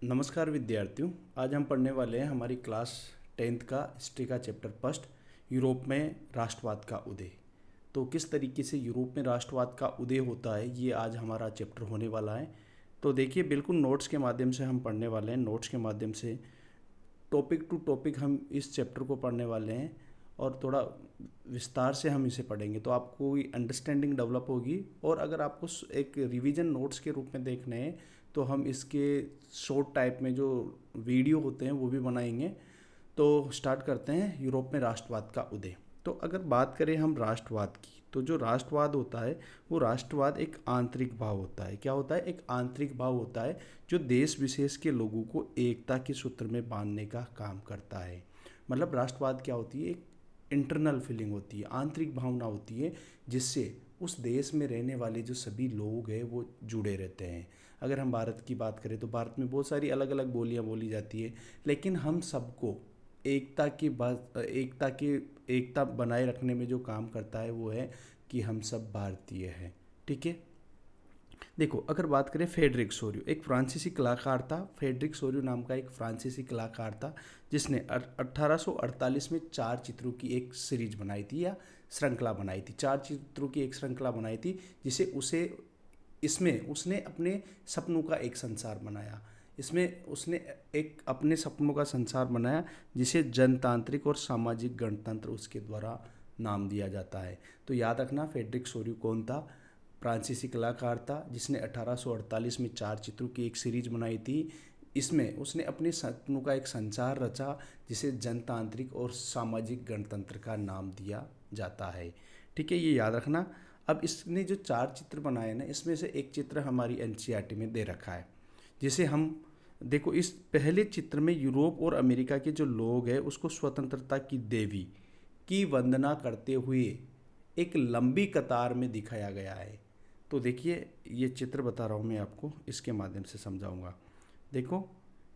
नमस्कार विद्यार्थियों। आज हम पढ़ने वाले हैं हमारी क्लास 10th का हिस्ट्री का चैप्टर फर्स्ट, यूरोप में राष्ट्रवाद का उदय। तो किस तरीके से यूरोप में राष्ट्रवाद का उदय होता है, ये आज हमारा चैप्टर होने वाला है। तो देखिए, बिल्कुल नोट्स के माध्यम से हम पढ़ने वाले हैं। नोट्स के माध्यम से टॉपिक टू टॉपिक हम इस चैप्टर को पढ़ने वाले हैं और थोड़ा विस्तार से हम इसे पढ़ेंगे, तो आपको अंडरस्टैंडिंग डेवलप होगी। और अगर आपको एक रिवीजन नोट्स के रूप में देखने हैं तो हम इसके शॉर्ट टाइप में जो वीडियो होते हैं वो भी बनाएंगे। तो स्टार्ट करते हैं, यूरोप में राष्ट्रवाद का उदय। तो अगर बात करें हम राष्ट्रवाद की, तो जो राष्ट्रवाद होता है वो राष्ट्रवाद एक आंतरिक भाव होता है। क्या होता है? एक आंतरिक भाव होता है जो देश विशेष के लोगों को एकता के सूत्र में बांधने का काम करता है। मतलब राष्ट्रवाद क्या होती है? एक इंटरनल फीलिंग होती है, आंतरिक भावना होती है, जिससे उस देश में रहने वाले जो सभी लोग हैं वो जुड़े रहते हैं। अगर हम भारत की बात करें तो भारत में बहुत सारी अलग अलग बोलियां बोली जाती है, लेकिन हम सबको एकता बनाए रखने में जो काम करता है वो है कि हम सब भारतीय हैं। ठीक है। देखो, अगर बात करें फेडरिक सोरियो, एक फ्रांसीसी कलाकार था। फेडरिक सोरियो नाम का एक फ्रांसीसी कलाकार था जिसने 1848 में 4 चित्रों की एक सीरीज बनाई थी या श्रृंखला बनाई थी। 4 चित्रों की एक श्रृंखला बनाई थी जिसे उसे इसमें उसने अपने सपनों का एक संसार बनाया। इसमें उसने एक अपने सपनों का संसार बनाया जिसे जनतांत्रिक और सामाजिक गणतंत्र उसके द्वारा नाम दिया जाता है। तो याद रखना, फेडरिक सोरियो कौन था? फ्रांसीसी कलाकार था जिसने 1848 में 4 चित्रों की एक सीरीज बनाई थी। इसमें उसने अपने सपनों का एक संसार रचा जिसे जनतांत्रिक और सामाजिक गणतंत्र का नाम दिया जाता है। ठीक है, ये याद रखना। अब इसने जो 4 चित्र बनाए ना, इसमें से एक चित्र हमारी एनसीईआरटी में दे रखा है, जिसे हम देखो, इस पहले चित्र में यूरोप और अमेरिका के जो लोग हैं उसको स्वतंत्रता की देवी की वंदना करते हुए एक लंबी कतार में दिखाया गया है। तो देखिए, ये चित्र बता रहा हूँ मैं आपको, इसके माध्यम से समझाऊंगा। देखो,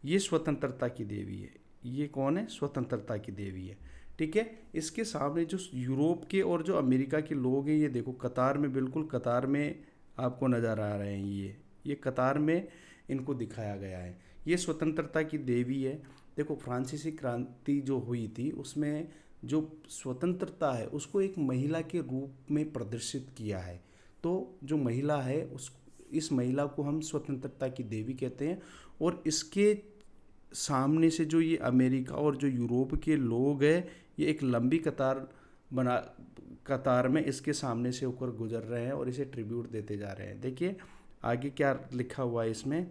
ये स्वतंत्रता की देवी है। ये कौन है? स्वतंत्रता की देवी है। ठीक है। इसके सामने जो यूरोप के और जो अमेरिका के लोग हैं, ये देखो कतार में, बिल्कुल कतार में आपको नज़र आ रहे हैं। ये कतार में इनको दिखाया गया है। ये स्वतंत्रता की देवी है। देखो, फ्रांसीसी क्रांति जो हुई थी उसमें जो स्वतंत्रता है उसको एक महिला के रूप में प्रदर्शित किया है। तो जो महिला है उस इस महिला को हम स्वतंत्रता की देवी कहते हैं। और इसके सामने से जो ये अमेरिका और जो यूरोप के लोग हैं, ये एक लंबी बना कतार में इसके सामने से होकर गुजर रहे हैं और इसे ट्रिब्यूट देते जा रहे हैं। देखिए आगे क्या लिखा हुआ है इसमें।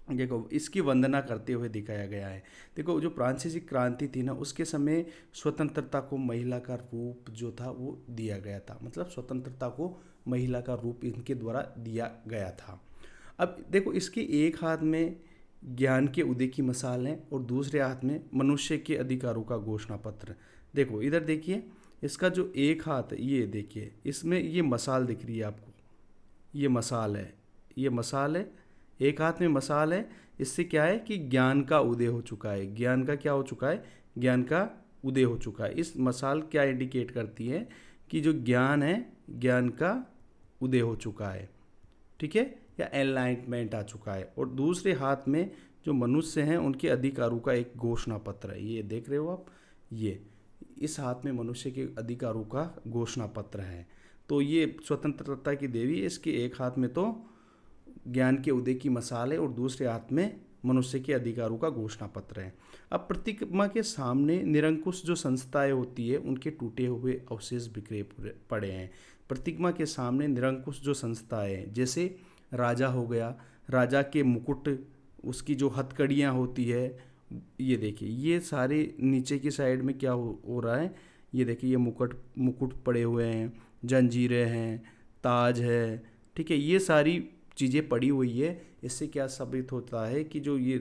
देखो, इसकी वंदना करते हुए दिखाया गया है। देखो, जो फ्रांसीसी क्रांति थी ना, उसके समय स्वतंत्रता को महिला का रूप जो था वो दिया गया था। मतलब स्वतंत्रता को महिला का रूप इनके द्वारा दिया गया था। अब देखो, इसके एक हाथ में ज्ञान के उदय की मसाल है और दूसरे हाथ में मनुष्य के अधिकारों का घोषणा पत्र। देखो इधर देखिए, इसका जो एक हाथ है, ये देखिए, इसमें ये मसाल दिख रही है आपको। ये मसाल है, ये मसाल है, एक हाथ में मसाल है। इससे क्या है कि ज्ञान का उदय हो चुका है। ज्ञान का क्या हो चुका है? ज्ञान का उदय हो चुका है। इस मसाल क्या इंडिकेट करती है? कि जो ज्ञान है, ज्ञान का उदय हो चुका है। ठीक है, या एनलाइटमेंट आ चुका है। और दूसरे हाथ में जो मनुष्य हैं उनके अधिकारों का एक घोषणा पत्र है। ये देख रहे हो आप, ये इस हाथ में मनुष्य के अधिकारों का घोषणा पत्र है। तो ये स्वतंत्रता की देवी है। इसके एक हाथ में तो ज्ञान के उदय की मसाल है और दूसरे हाथ में मनुष्य के अधिकारों का घोषणा पत्र है। अब प्रतिमा के सामने निरंकुश जो संस्थाएं होती है उनके टूटे हुए अवशेष बिखरे पड़े हैं। प्रतिमा के सामने निरंकुश जो संस्थाएं हैं, जैसे राजा हो गया, राजा के मुकुट, उसकी जो हथकड़ियाँ होती है, ये देखिए, ये सारे नीचे की साइड में क्या हो रहा है। ये देखिए, ये मुकुट पड़े हुए हैं, जंजीरें हैं, ताज है। ठीक है, ये सारी चीज़ें पड़ी हुई है। इससे क्या साबित होता है कि जो ये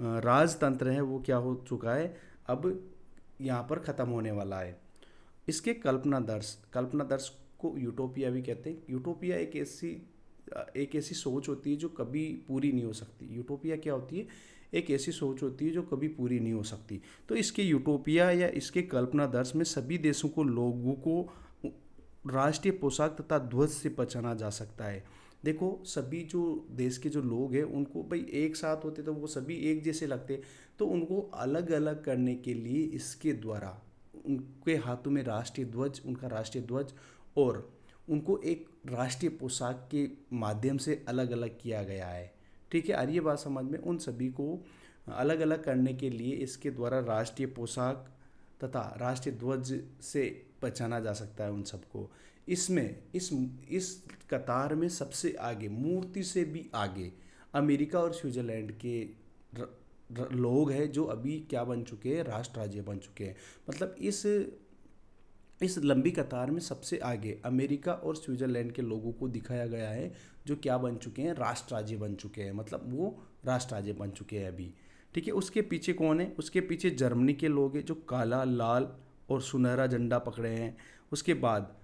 राजतंत्र है वो क्या हो चुका है, अब यहाँ पर ख़त्म होने वाला है। इसके कल्पना दर्श को यूटोपिया भी कहते हैं। यूटोपिया एक ऐसी सोच होती है जो कभी पूरी नहीं हो सकती। यूटोपिया क्या होती है? एक ऐसी सोच होती है जो कभी पूरी नहीं हो सकती। तो इसके यूटोपिया या इसके कल्पनादर्श में सभी देशों को, लोगों को राष्ट्रीय पोशाक तथा ध्वज से पहचाना जा सकता है। देखो सभी जो देश के जो लोग हैं उनको भाई एक साथ होते तो वो सभी एक जैसे लगते, तो उनको अलग अलग करने के लिए इसके द्वारा उनके हाथों में राष्ट्रीय ध्वज, उनका राष्ट्रीय ध्वज, और उनको एक राष्ट्रीय पोशाक के माध्यम से अलग अलग किया गया है। ठीक है, आ रही है बात समझ में? उन सभी को अलग अलग करने के लिए इसके द्वारा राष्ट्रीय पोशाक तथा राष्ट्रीय ध्वज से पहचाना जा सकता है उन सबको। इसमें इस कतार में सबसे आगे, मूर्ति से भी आगे, अमेरिका और स्विट्जरलैंड के लोग हैं जो अभी क्या बन चुके हैं, राष्ट्र राज्य बन चुके हैं। मतलब इस लंबी कतार में सबसे आगे अमेरिका और स्विट्जरलैंड के लोगों को दिखाया गया है जो क्या बन चुके हैं, राष्ट्र राज्य बन चुके हैं, मतलब वो राष्ट्र राज्य बन चुके हैं अभी। ठीक है, उसके पीछे कौन है? उसके पीछे जर्मनी के लोग हैं जो काला, लाल और सुनहरा झंडा पकड़े हैं। उसके बाद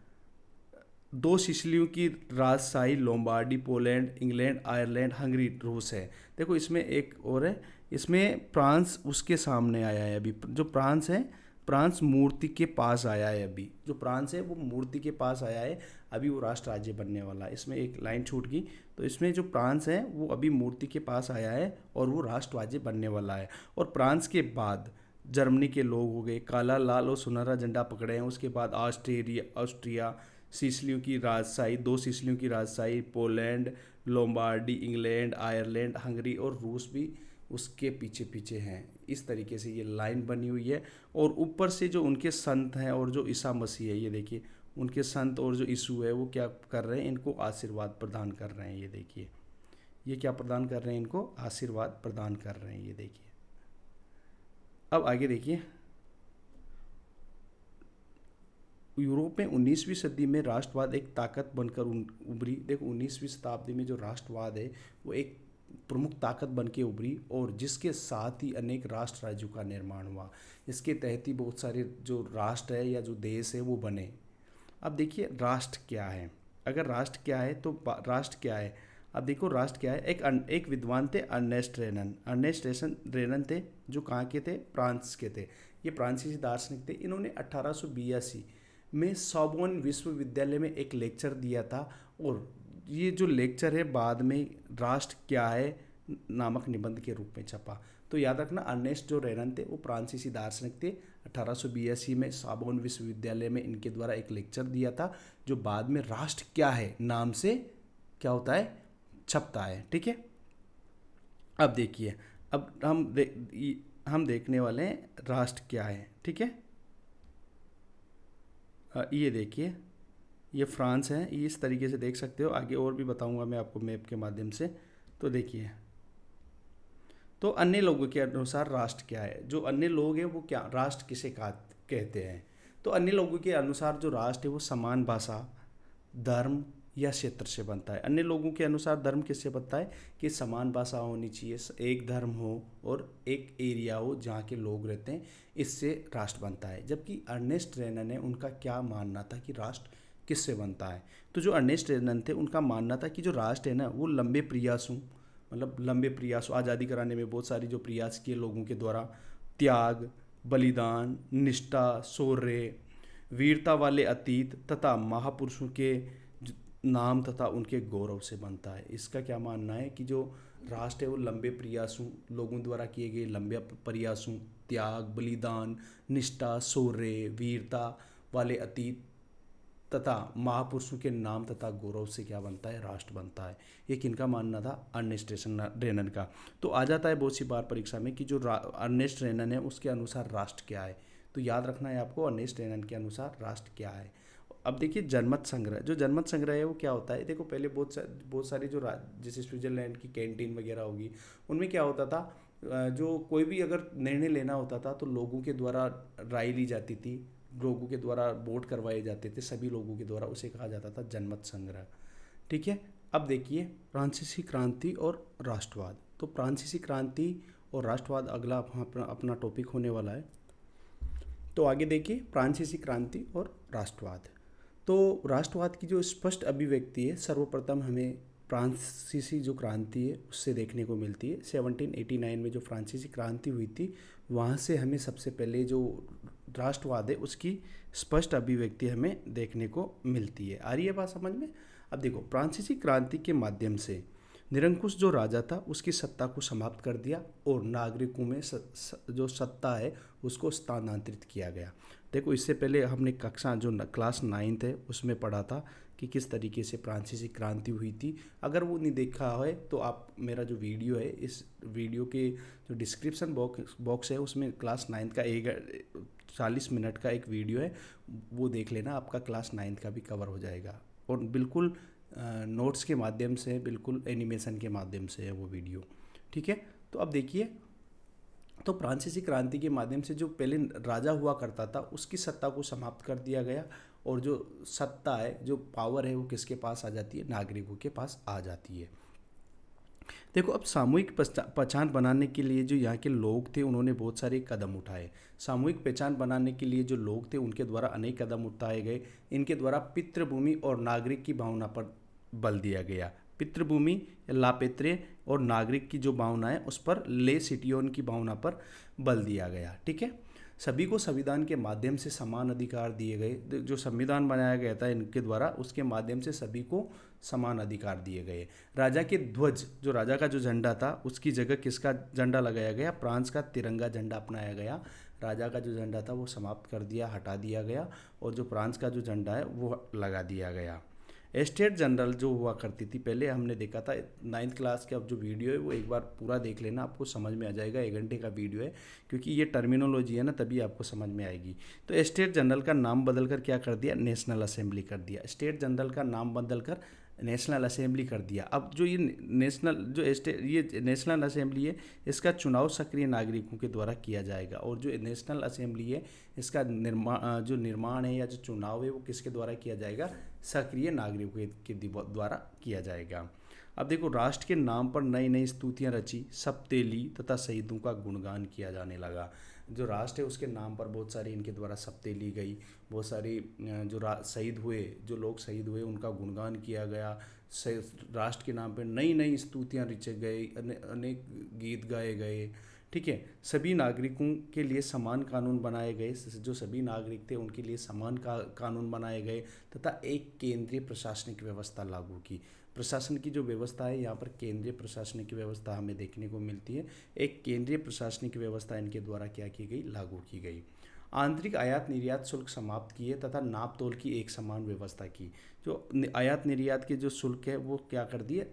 दो सिसिलियों की राजशाही Lombardy, Poland, England, Ireland, Hungary, रूस है। देखो इसमें एक और है, इसमें फ्रांस उसके सामने आया है अभी। जो फ्रांस है, फ्रांस मूर्ति के पास आया है अभी। जो फ्रांस है वो मूर्ति के पास आया है, अभी वो राष्ट्र राज्य बनने वाला है। इसमें एक लाइन छूट गई, तो इसमें जो फ्रांस है वो अभी मूर्ति के पास आया है और वो राष्ट्र राज्य बनने वाला है। और फ्रांस के बाद जर्मनी के लोग हो गए, काला, लाल और सुनहरा झंडा पकड़े हैं। उसके बाद ऑस्ट्रिया, सिसिलियों की राजशाही, दो सिसिलियों की राजशाही, Poland, Lombardy, England, Ireland, Hungary और रूस भी उसके पीछे पीछे हैं। इस तरीके से ये लाइन बनी हुई है। और ऊपर से जो उनके संत हैं और जो ईसा मसीह है, ये देखिए उनके संत और जो यीशु है वो क्या कर रहे हैं, इनको आशीर्वाद प्रदान कर रहे हैं। ये देखिए, ये क्या प्रदान कर रहे हैं, इनको आशीर्वाद प्रदान कर रहे हैं। ये देखिए, अब आगे देखिए, यूरोप में 19वीं सदी में राष्ट्रवाद एक ताकत बनकर उभरी। देखो 19वीं शताब्दी में जो राष्ट्रवाद है वो एक प्रमुख ताकत बन के उभरी, और जिसके साथ ही अनेक राष्ट्र राज्यों का निर्माण हुआ। इसके तहत ही बहुत सारे जो राष्ट्र है या जो देश है वो बने। अब देखिए राष्ट्र क्या है, अगर राष्ट्र क्या है तो राष्ट्र क्या है। अब देखो राष्ट्र क्या है, एक विद्वान थे अर्नेस्ट रेनन थे, जो कहाँ के थे, फ्रांस के थे। ये फ्रांसीसी दार्शनिक थे। इन्होंने 1882 में सोर्बोन विश्वविद्यालय में एक लेक्चर दिया था, और ये जो लेक्चर है बाद में राष्ट्र क्या है नामक निबंध के रूप में छपा। तो याद रखना, अर्नेस्ट जो रेनन थे वो फ्रांसीसी दार्शनिक थे। 1882 में सोर्बोन विश्वविद्यालय में इनके द्वारा एक लेक्चर दिया था, जो बाद में राष्ट्र क्या है नाम से क्या होता है, छपता है। ठीक है, अब देखिए, अब हम देखने वाले हैं राष्ट्र क्या है। ठीक है, ये देखिए, ये फ्रांस है, ये इस तरीके से देख सकते हो। आगे और भी बताऊंगा मैं आपको मैप के माध्यम से। तो देखिए, तो अन्य लोगों के अनुसार राष्ट्र क्या है, जो अन्य लोग हैं वो क्या राष्ट्र किसे कहते हैं। तो अन्य लोगों के अनुसार जो राष्ट्र है वो समान भाषा, धर्म या क्षेत्र से बनता है। अन्य लोगों के अनुसार धर्म किससे बनता है कि समान भाषा होनी चाहिए, एक धर्म हो और एक एरिया हो जहाँ के लोग रहते हैं, इससे राष्ट्र बनता है। जबकि अर्नेस्ट रेनन है, उनका क्या मानना था कि राष्ट्र किससे बनता है। तो जो अर्नेस्ट रेनन थे उनका मानना था कि जो राष्ट्र है ना वो लंबे प्रयासों, मतलब लंबे प्रयासों, आज़ादी कराने में बहुत सारी जो प्रयास किए लोगों के द्वारा, त्याग, बलिदान, निष्ठा, शौर्य, वीरता वाले अतीत तथा महापुरुषों के नाम तथा उनके गौरव से बनता है। इसका क्या मानना है कि जो राष्ट्र है वो लंबे प्रयासों, लोगों द्वारा किए गए लंबे प्रयासों, त्याग, बलिदान, निष्ठा, शौर्य, वीरता वाले अतीत तथा महापुरुषों के नाम तथा गौरव से क्या बनता है, राष्ट्र बनता है। ये किनका मानना था, अर्नेस्ट रेनन का। तो आ जाता है बहुत सी बार परीक्षा में कि जो अर्नेस्ट रेनन है उसके अनुसार राष्ट्र क्या है। तो याद रखना है आपको, अर्नेस्ट रेनन के अनुसार राष्ट्र क्या है। अब देखिए जनमत संग्रह, जो जनमत संग्रह है वो क्या होता है। देखो पहले बहुत सारी जो जैसे स्विट्जरलैंड की कैंटीन वगैरह होगी, उनमें क्या होता था, जो कोई भी अगर निर्णय लेना होता था तो लोगों के द्वारा राय ली जाती थी, लोगों के द्वारा वोट करवाए जाते थे, सभी लोगों के द्वारा, उसे कहा जाता था जनमत संग्रह। ठीक है, अब देखिए फ्रांसीसी क्रांति और राष्ट्रवाद। तो फ्रांसीसी क्रांति और राष्ट्रवाद अगला अपना टॉपिक होने वाला है। तो आगे देखिए फ्रांसीसी क्रांति और राष्ट्रवाद। तो राष्ट्रवाद की जो स्पष्ट अभिव्यक्ति है सर्वप्रथम हमें फ्रांसीसी जो क्रांति है उससे देखने को मिलती है। 1789 में जो फ्रांसीसी क्रांति हुई थी वहाँ से हमें सबसे पहले जो राष्ट्रवाद है उसकी स्पष्ट अभिव्यक्ति हमें देखने को मिलती है। आ रही है बात समझ में? अब देखो, फ्रांसीसी क्रांति के माध्यम से निरंकुश जो राजा था उसकी सत्ता को समाप्त कर दिया और नागरिकों में जो सत्ता है उसको स्थानांतरित किया गया। देखो, इससे पहले हमने कक्षा जो क्लास 9th है उसमें पढ़ा था कि किस तरीके से फ्रांसीसी क्रांति हुई थी। अगर वो नहीं देखा है तो आप मेरा जो वीडियो है, इस वीडियो के जो डिस्क्रिप्शन बॉक्स है उसमें क्लास 9th का एक 40 मिनट का एक वीडियो है, वो देख लेना, आपका क्लास 9th का भी कवर हो जाएगा। और बिल्कुल नोट्स के माध्यम से, बिल्कुल एनिमेशन के माध्यम से है वो वीडियो। ठीक है, तो अब देखिए, तो फ्रांसीसी क्रांति के माध्यम से जो पहले राजा हुआ करता था उसकी सत्ता को समाप्त कर दिया गया और जो सत्ता है, जो पावर है, वो किसके पास आ जाती है? नागरिकों के पास आ जाती है। देखो, अब सामूहिक पहचान बनाने के लिए जो यहाँ के लोग थे उन्होंने बहुत सारे कदम उठाए। सामूहिक पहचान बनाने के लिए जो लोग थे उनके द्वारा अनेक कदम उठाए गए। इनके द्वारा पितृभूमि और नागरिक की भावना पर बल दिया गया। पितृभूमि, लापित्रे और नागरिक की जो भावना है उस पर, ले सिटियोन की भावना पर बल दिया गया। ठीक है, सभी को संविधान के माध्यम से समान अधिकार दिए गए। जो संविधान बनाया गया था इनके द्वारा, उसके माध्यम से सभी को समान अधिकार दिए गए। राजा के ध्वज, जो राजा का जो झंडा था उसकी जगह किसका झंडा लगाया गया? फ्रांस का तिरंगा झंडा अपनाया गया। राजा का जो झंडा था वो समाप्त कर दिया, हटा दिया गया, और जो फ्रांस का जो झंडा है वो लगा दिया गया। स्टेट जनरल जो हुआ करती थी, पहले हमने देखा था 9th क्लास का जो वीडियो है वो एक बार पूरा देख लेना, आपको समझ में आ जाएगा। 1 घंटे का वीडियो है, क्योंकि ये टर्मिनोलॉजी है ना, तभी आपको समझ में आएगी। तो स्टेट जनरल का नाम बदल कर क्या कर दिया? नेशनल असेंबली कर दिया। स्टेट जनरल का नाम बदल कर नेशनल असेंबली कर दिया। अब जो ये नेशनल जो स्टेट ये नेशनल असेंबली है, इसका चुनाव सक्रिय नागरिकों के द्वारा किया जाएगा। और जो नेशनल असेंबली है इसका निर्माण है या जो चुनाव है वो किसके द्वारा किया जाएगा? सक्रिय नागरिकों के द्वारा किया जाएगा। अब देखो, राष्ट्र के नाम पर नई नई स्तुतियाँ रची, सप्तेली तथा शहीदों का गुणगान किया जाने लगा। जो राष्ट्र है उसके नाम पर बहुत सारी इनके द्वारा सप्ते ली गई, बहुत सारी जो शहीद हुए, जो लोग शहीद हुए उनका गुणगान किया गया। राष्ट्र के नाम पर नई नई स्तुतियाँ रचे गए, अनेक गीत गाए गए। ठीक है, सभी नागरिकों के लिए समान कानून बनाए गए। जो सभी नागरिक थे उनके लिए समान कानून बनाए गए तथा एक केंद्रीय प्रशासनिक व्यवस्था लागू की। प्रशासन की जो व्यवस्था है यहाँ पर केंद्रीय प्रशासनिक व्यवस्था हमें देखने को मिलती है। एक केंद्रीय प्रशासनिक व्यवस्था इनके द्वारा क्या की गई? लागू की गई। आंतरिक आयात निर्यात शुल्क समाप्त किए तथा नाप तोल की एक समान व्यवस्था की। जो आयात निर्यात के जो शुल्क है वो क्या कर दिए?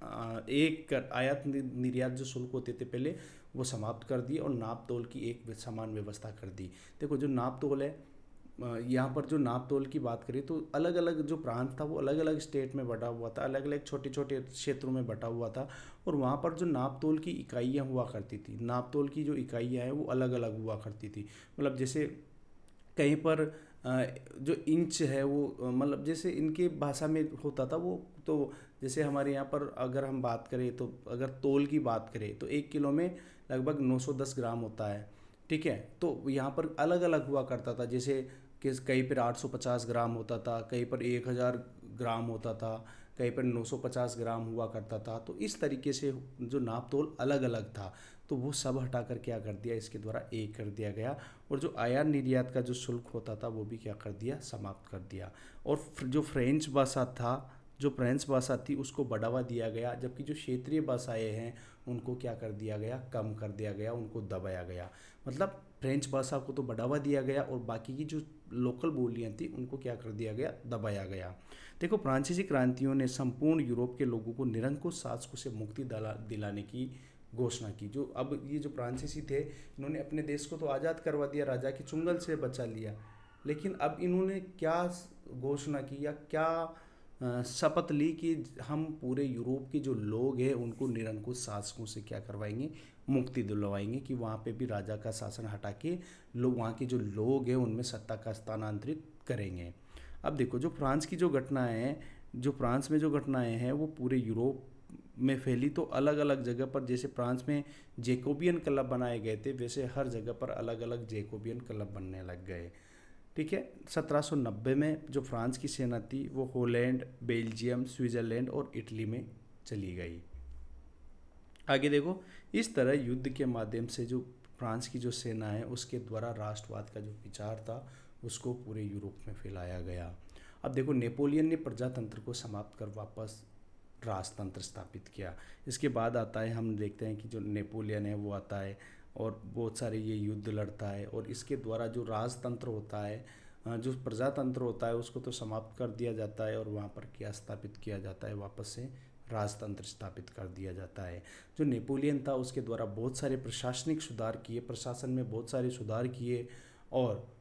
आयात निर्यात जो शुल्क होते थे पहले वो समाप्त कर दिए और नाप तोल की एक समान व्यवस्था कर दी। देखो, जो नाप तोल है, यहाँ पर जो नाप तोल की बात करें तो अलग अलग जो प्रांत था वो अलग अलग स्टेट में बटा हुआ था, अलग अलग छोटे छोटे क्षेत्रों में बटा हुआ था। और वहाँ पर जो नाप तोल की इकाइयाँ हुआ करती थी, नाप तोल की जो इकाइयाँ हैं वो अलग अलग हुआ करती थी। मतलब जैसे कहीं पर जो इंच है वो मतलब जैसे इनके भाषा में होता था वो, तो जैसे हमारे यहाँ पर अगर हम बात करें तो अगर तोल की बात करें तो 1 किलो में लगभग 910 ग्राम होता है। ठीक है, तो यहाँ पर अलग अलग हुआ करता था, जैसे कि कहीं पर 850 ग्राम होता था, कहीं पर 1000 ग्राम होता था, कहीं पर 950 ग्राम हुआ करता था। तो इस तरीके से जो नाप तोल अलग अलग था, तो वो सब हटा कर क्या कर दिया? इसके द्वारा एक कर दिया गया। और जो आयात निर्यात का जो शुल्क होता था वो भी क्या कर दिया? समाप्त कर दिया। और जो फ्रेंच भाषा था, जो फ्रेंच भाषा थी उसको बढ़ावा दिया गया, जबकि जो क्षेत्रीय भाषाएं हैं उनको क्या कर दिया गया? कम कर दिया गया, उनको दबाया गया। मतलब फ्रेंच भाषा को तो बढ़ावा दिया गया और बाकी की जो लोकल बोलियां थी उनको क्या कर दिया गया? दबाया गया। देखो, फ्रांसीसी क्रांतियों ने संपूर्ण यूरोप के लोगों को निरंकुश शासकों से मुक्ति दिलाने की घोषणा की। जो अब ये जो फ्रांसीसी थे इन्होंने अपने देश को तो आज़ाद करवा दिया, राजा के चुंगल से बचा लिया, लेकिन अब इन्होंने क्या घोषणा की या क्या शपथ ली कि हम पूरे यूरोप के जो लोग हैं उनको निरंकुश शासकों से क्या करवाएंगे? मुक्ति दिलवाएंगे, कि वहाँ पे भी राजा का शासन हटा के लोग, वहाँ के जो लोग हैं उनमें सत्ता का स्थानांतरित करेंगे। अब देखो, जो फ्रांस की जो घटनाएं हैं, जो फ्रांस में जो घटनाएं हैं वो पूरे यूरोप में फैली। तो अलग अलग जगह पर, जैसे फ्रांस में जेकोबियन क्लब बनाए गए थे, वैसे हर जगह पर अलग अलग जेकोबियन क्लब बनने लग गए। ठीक है, 1790 में जो फ्रांस की सेना थी वो हॉलैंड, बेल्जियम, स्विट्जरलैंड और इटली में चली गई। आगे देखो, इस तरह युद्ध के माध्यम से जो फ्रांस की जो सेना है उसके द्वारा राष्ट्रवाद का जो विचार था उसको पूरे यूरोप में फैलाया गया। अब देखो नेपोलियन ने प्रजातंत्र को समाप्त कर वापस राजतंत्र स्थापित किया। इसके बाद आता है, हम देखते हैं कि जो नेपोलियन है वो आता है और बहुत सारे ये युद्ध लड़ता है और इसके द्वारा जो राजतंत्र होता है, जो प्रजातंत्र होता है उसको तो समाप्त कर दिया जाता है और वहाँ पर क्या स्थापित किया जाता है, वापस से राजतंत्र स्थापित कर दिया जाता है। जो नेपोलियन था उसके द्वारा बहुत सारे प्रशासनिक सुधार किए, प्रशासन में बहुत सारे सुधार किए और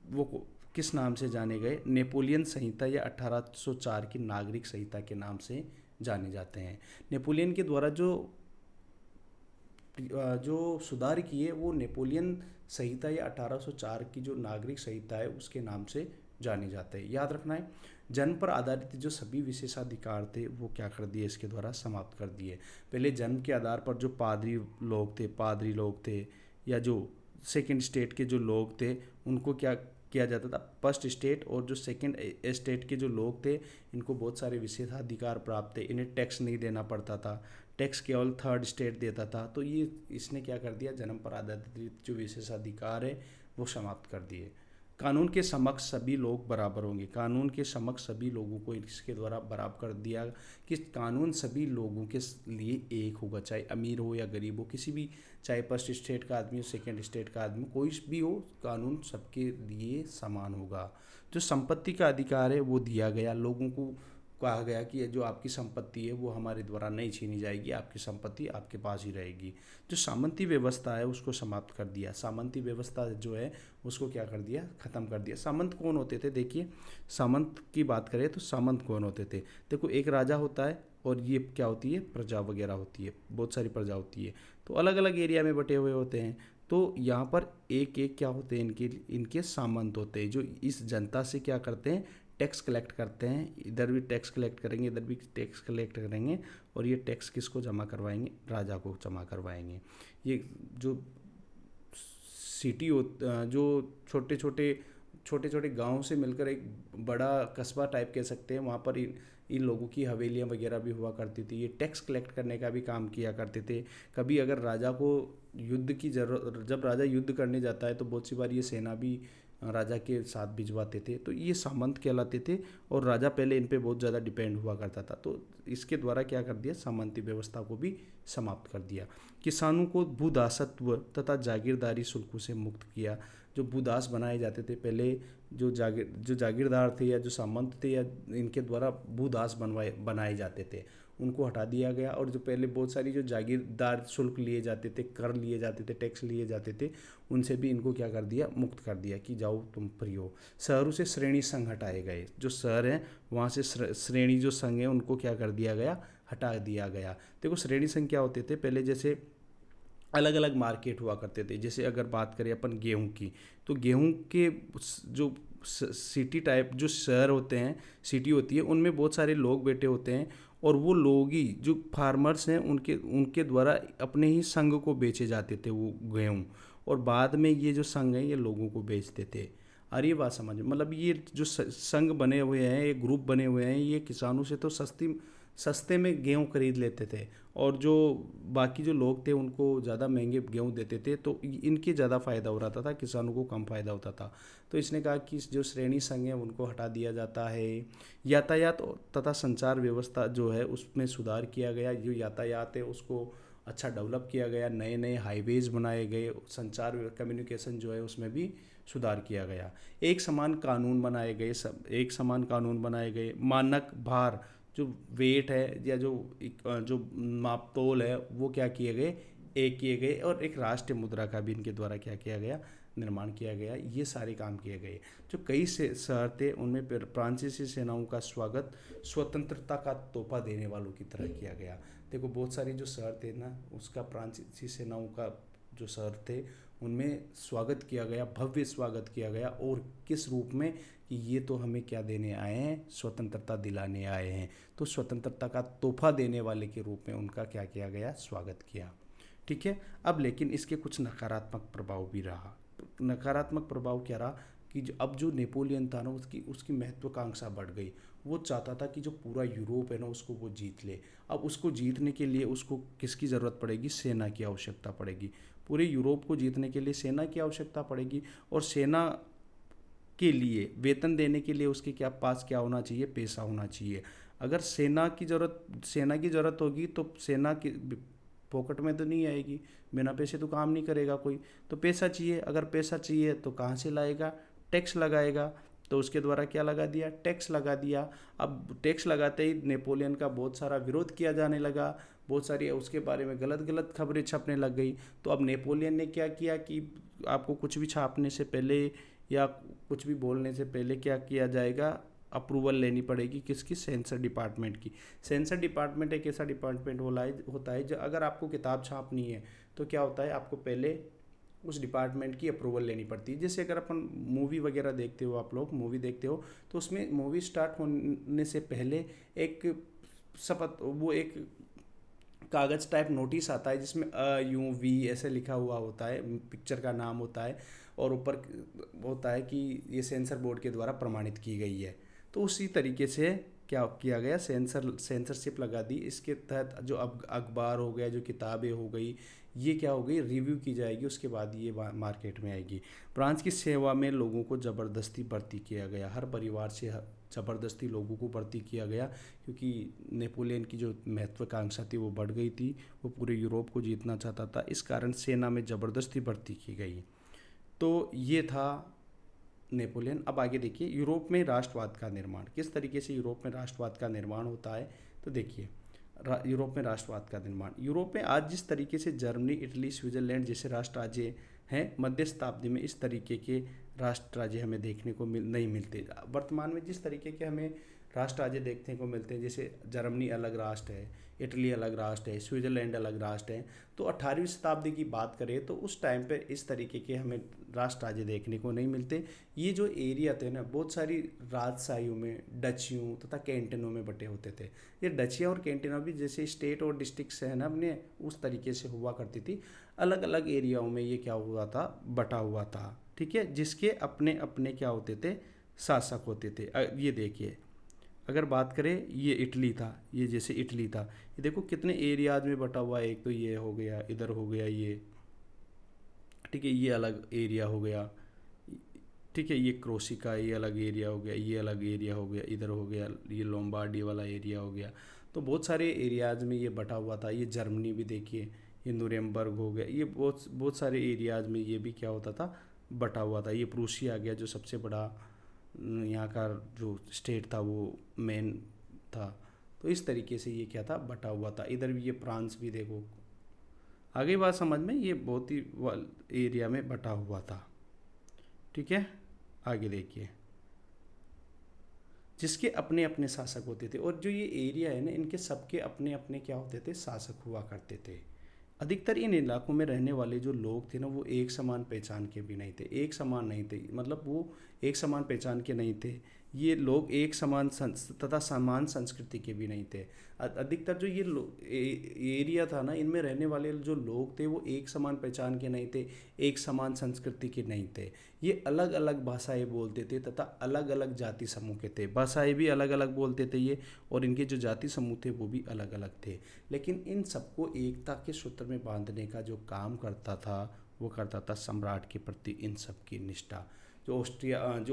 वो किस नाम से जाने गए, नेपोलियन संहिता या 1804 की नागरिक संहिता के नाम से जाने जाते हैं। नेपोलियन के द्वारा जो सुधार किए वो नेपोलियन संहिता या 1804 की जो नागरिक संहिता है उसके नाम से जाने जाते हैं। याद रखना है, जन्म पर आधारित जो सभी विशेषाधिकार थे वो क्या कर दिए, इसके द्वारा समाप्त कर दिए। पहले जन्म के आधार पर जो पादरी लोग थे या जो सेकंड स्टेट के जो लोग थे उनको क्या किया जाता था, फर्स्ट स्टेट और जो सेकंड स्टेट के जो लोग थे इनको बहुत सारे विशेषाधिकार प्राप्त थे। इन्हें टैक्स नहीं देना पड़ता था, टैक्स केवल थर्ड स्टेट देता था। तो ये इसने क्या कर दिया, जन्म पर आधारित जो विशेषाधिकार है वो समाप्त कर दिए। कानून के समक्ष सभी लोग बराबर होंगे, कानून के समक्ष सभी लोगों को इसके द्वारा बराबर कर दिया कि कानून सभी लोगों के लिए एक होगा, चाहे अमीर हो या गरीब हो, किसी भी, चाहे फर्स्ट स्टेट का आदमी हो, सेकंड स्टेट का आदमी, कोई भी हो, कानून सबके लिए समान होगा। जो संपत्ति का अधिकार है वो दिया गया, लोगों को कहा गया कि ये जो आपकी संपत्ति है वो हमारे द्वारा नहीं छीनी जाएगी, आपकी संपत्ति आपके पास ही रहेगी। जो सामंती व्यवस्था है उसको समाप्त कर दिया, सामंती व्यवस्था जो है उसको क्या कर दिया, ख़त्म कर दिया। सामंत कौन होते थे, देखिए सामंत की बात करें तो सामंत कौन होते थे, देखो एक राजा होता है और ये क्या होती है, प्रजा वगैरह होती है, बहुत सारी प्रजा होती है, तो अलग अलग एरिया में बटे हुए होते हैं। तो यहाँ पर एक एक क्या होते हैं, इनके सामंत होते हैं जो इस जनता से क्या करते हैं, टैक्स कलेक्ट करते हैं। इधर भी टैक्स कलेक्ट करेंगे, इधर भी टैक्स कलेक्ट करेंगे और ये टैक्स किसको जमा करवाएंगे, राजा को जमा करवाएंगे। ये जो सिटी हो, जो छोटे छोटे गांव से मिलकर एक बड़ा कस्बा टाइप कह सकते हैं, वहाँ पर इन लोगों की हवेलियाँ वगैरह भी हुआ करती थी। ये टैक्स कलेक्ट करने का भी काम किया करते थे। कभी अगर राजा को युद्ध की जरूरत, जब राजा युद्ध करने जाता है तो बहुत सी बार ये सेना भी राजा के साथ भिजवाते थे, तो ये सामंत कहलाते थे और राजा पहले इन पे बहुत ज़्यादा डिपेंड हुआ करता था। तो इसके द्वारा क्या कर दिया, सामंती व्यवस्था को भी समाप्त कर दिया। किसानों को भूदासत्व तथा जागीरदारी शुल्कों से मुक्त किया। जो भूदास बनाए जाते थे पहले, जो जागीरदार थे या जो सामंत थे या इनके द्वारा भूदास बनाए जाते थे, उनको हटा दिया गया। और जो पहले बहुत सारी जो जागीरदार शुल्क लिए जाते थे, कर लिए जाते थे, टैक्स लिए जाते थे, उनसे भी इनको क्या कर दिया, मुक्त कर दिया कि जाओ तुम फ्री हो। शहरों से श्रेणी संघ हटाए गए, जो शहर हैं वहाँ से श्रेणी जो संघ है उनको क्या कर दिया गया, हटा दिया गया। देखो श्रेणी संघ क्या होते थे, पहले जैसे अलग अलग मार्केट हुआ करते थे। जैसे अगर बात करें अपन गेहूं की, तो गेहूं के जो सिटी टाइप जो शहर होते हैं, सिटी होती है, उनमें बहुत सारे लोग बैठे होते हैं और वो लोग ही जो फार्मर्स हैं उनके उनके द्वारा अपने ही संघ को बेचे जाते थे वो गेहूं, और बाद में ये जो संघ है ये लोगों को बेचते थे। और ये बात समझ, मतलब ये जो संघ बने हुए हैं, ये ग्रुप बने हुए हैं, ये किसानों से तो सस्ते में गेहूँ खरीद लेते थे और जो बाकी जो लोग थे उनको ज़्यादा महंगे गेहूँ देते थे, तो इनके ज़्यादा फ़ायदा हो रहा था, किसानों को कम फ़ायदा होता था। तो इसने कहा कि जो श्रेणी संघ है उनको हटा दिया जाता है। यातायात तथा संचार व्यवस्था जो है उसमें सुधार किया गया। जो यातायात है उसको अच्छा डेवलप किया गया, नए नए हाईवेज़ बनाए गए, संचार कम्युनिकेशन जो है उसमें भी सुधार किया गया। एक समान कानून बनाए गए, सब एक समान कानून बनाए गए। मानक भार जो वेट है या जो मापतोल है वो क्या किए गए, एक किए गए, और एक राष्ट्रीय मुद्रा का भी इनके द्वारा क्या किया गया, निर्माण किया गया। ये सारे काम किए गए। जो कई से शहर थे उनमें फ्रांसीसी सेनाओं का स्वागत स्वतंत्रता का तोहफा देने वालों की तरह किया गया। देखो बहुत सारे जो शहर थे ना, उसका फ्रांसीसी सेनाओं का जो शहर थे उनमें स्वागत किया गया, भव्य स्वागत किया गया। और किस रूप में, कि ये तो हमें क्या देने आए हैं, स्वतंत्रता दिलाने आए हैं। तो स्वतंत्रता का तोहफा देने वाले के रूप में उनका क्या किया गया, स्वागत किया। ठीक है। अब लेकिन इसके कुछ नकारात्मक प्रभाव भी रहा। नकारात्मक प्रभाव क्या रहा कि अब जो नेपोलियन था ना, उसकी महत्वाकांक्षा बढ़ गई। वो चाहता था कि जो पूरा यूरोप है ना उसको वो जीत ले। अब उसको जीतने के लिए उसको किसकी ज़रूरत पड़ेगी, सेना की आवश्यकता पड़ेगी। पूरे यूरोप को जीतने के लिए सेना की आवश्यकता पड़ेगी। और सेना के लिए, वेतन देने के लिए उसके क्या पास क्या होना चाहिए, पैसा होना चाहिए। अगर सेना की ज़रूरत होगी तो सेना की पॉकेट में तो नहीं आएगी, बिना पैसे तो काम नहीं करेगा कोई, तो पैसा चाहिए। अगर पैसा चाहिए तो कहाँ से लाएगा, टैक्स लगाएगा। तो उसके द्वारा क्या लगा दिया, टैक्स लगा दिया। अब टैक्स लगाते ही नेपोलियन का बहुत सारा विरोध किया जाने लगा, बहुत सारी उसके बारे में गलत गलत खबरें छपने लग गई। तो अब नेपोलियन ने क्या किया कि आपको कुछ भी छापने से पहले या कुछ भी बोलने से पहले क्या किया जाएगा, अप्रूवल लेनी पड़ेगी किसकी, सेंसर डिपार्टमेंट की। सेंसर डिपार्टमेंट एक ऐसा डिपार्टमेंट होता है जो अगर आपको किताब छापनी है तो क्या होता है, आपको पहले उस डिपार्टमेंट की अप्रूवल लेनी पड़ती है। जैसे अगर अपन मूवी वगैरह देखते हो, आप लोग मूवी देखते हो तो उसमें मूवी स्टार्ट होने से पहले एक शपथ, वो एक कागज़ टाइप नोटिस आता है जिसमें UV ऐसे लिखा हुआ होता है, पिक्चर का नाम होता है, और ऊपर होता है कि ये सेंसर बोर्ड के द्वारा प्रमाणित की गई है। तो उसी तरीके से क्या किया गया, सेंसरशिप लगा दी। इसके तहत जो अब अखबार हो गया, जो किताबें हो गई, ये क्या हो गई, रिव्यू की जाएगी, उसके बाद ये मार्केट में आएगी। फ्रांस की सेवा में लोगों को ज़बरदस्ती भर्ती किया गया, हर परिवार से ज़बरदस्ती लोगों को भर्ती किया गया, क्योंकि नेपोलियन की जो महत्वाकांक्षा थी वो बढ़ गई थी, वो पूरे यूरोप को जीतना चाहता था, इस कारण सेना में ज़बरदस्ती भर्ती की गई। तो ये था नेपोलियन। अब आगे देखिए, यूरोप में राष्ट्रवाद का निर्माण, किस तरीके से यूरोप में राष्ट्रवाद का निर्माण होता है। तो देखिए, यूरोप में राष्ट्रवाद का निर्माण, यूरोप में आज जिस तरीके से जर्मनी, इटली, स्विट्जरलैंड जैसे राष्ट्र राज्य हैं, मध्य शताब्दी में इस तरीके के राष्ट्र राज्य हमें देखने को नहीं मिलते। वर्तमान में जिस तरीके के हमें राष्ट्र राज्य देखने को मिलते हैं, जैसे जर्मनी अलग राष्ट्र है, इटली अलग राष्ट्र है, स्विट्जरलैंड अलग राष्ट्र है। तो 18वीं शताब्दी की बात करें तो उस टाइम पे इस तरीके के हमें राष्ट्र राज्य देखने को नहीं मिलते। ये जो एरिया थे ना, बहुत सारी राजशाहियों में, डचियों तथा कैंटनों में बटे होते थे। ये डचियाँ और कैंटनों भी जैसे स्टेट और डिस्ट्रिक्ट है ना अपने, उस तरीके से हुआ करती थी। अलग अलग एरियाओं में ये क्या हुआ था, बटा हुआ था, ठीक है, जिसके अपने अपने क्या होते थे, शासक होते थे। ये देखिए, अगर बात करें, ये इटली था, ये जैसे इटली था, ये देखो कितने एरियाज में बटा हुआ है। एक तो ये हो गया, इधर हो गया ये, ठीक है, ये अलग एरिया हो गया, ठीक है, ये क्रोसिका, ये अलग एरिया हो गया, ये अलग एरिया हो गया, इधर हो गया ये लोम्बार्डी वाला एरिया हो गया। तो बहुत सारे एरियाज में ये बटा हुआ था। ये जर्मनी भी देखिए, ये नुरेमबर्ग हो गया, ये बहुत बहुत सारे एरियाज में ये भी क्या होता था, बटा हुआ था। ये प्रूसिया आ गया, जो सबसे बड़ा यहाँ का जो स्टेट था वो मेन था। तो इस तरीके से ये क्या था, बटा हुआ था। इधर भी ये फ्रांस भी देखो, आगे बात समझ में, ये बहुत ही एरिया में बटा हुआ था, ठीक है। आगे देखिए, जिसके अपने अपने शासक होते थे, और जो ये एरिया है ना, इनके सबके अपने अपने क्या होते थे, शासक हुआ करते थे। अधिकतर इन इलाकों में रहने वाले जो लोग थे ना, वो एक समान पहचान के भी नहीं थे, एक समान नहीं थे, मतलब वो एक समान पहचान के नहीं थे। ये लोग एक समान तथा समान संस्कृति के भी नहीं थे। अधिकतर जो ये एरिया था ना, इनमें रहने वाले जो लोग थे वो एक समान पहचान के नहीं थे, एक समान संस्कृति के नहीं थे। ये अलग अलग भाषाएं बोलते थे तथा अलग अलग जाति समूह के थे, भाषाएं भी अलग अलग बोलते थे ये, और इनके जो जाति समूह थे वो भी अलग अलग थे। लेकिन इन सबको एकता के सूत्र में बांधने का जो काम करता था, वो करता था सम्राट के प्रति इन सब की निष्ठा। जो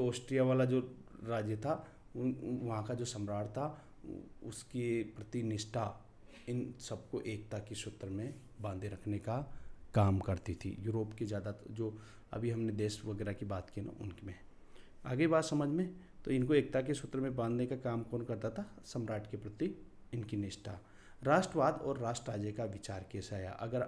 ऑस्ट्रिया वाला जो राज्य था, वहाँ का जो सम्राट था, उसके प्रति निष्ठा इन सबको एकता के सूत्र में बांधे रखने का काम करती थी। यूरोप की ज़्यादा जो अभी हमने देश वगैरह की बात की ना, उनमें आगे बात समझ में। तो इनको एकता के सूत्र में बांधने का काम कौन करता था, सम्राट के प्रति इनकी निष्ठा। राष्ट्रवाद और राष्ट्र राज्य का विचार कैसा है, अगर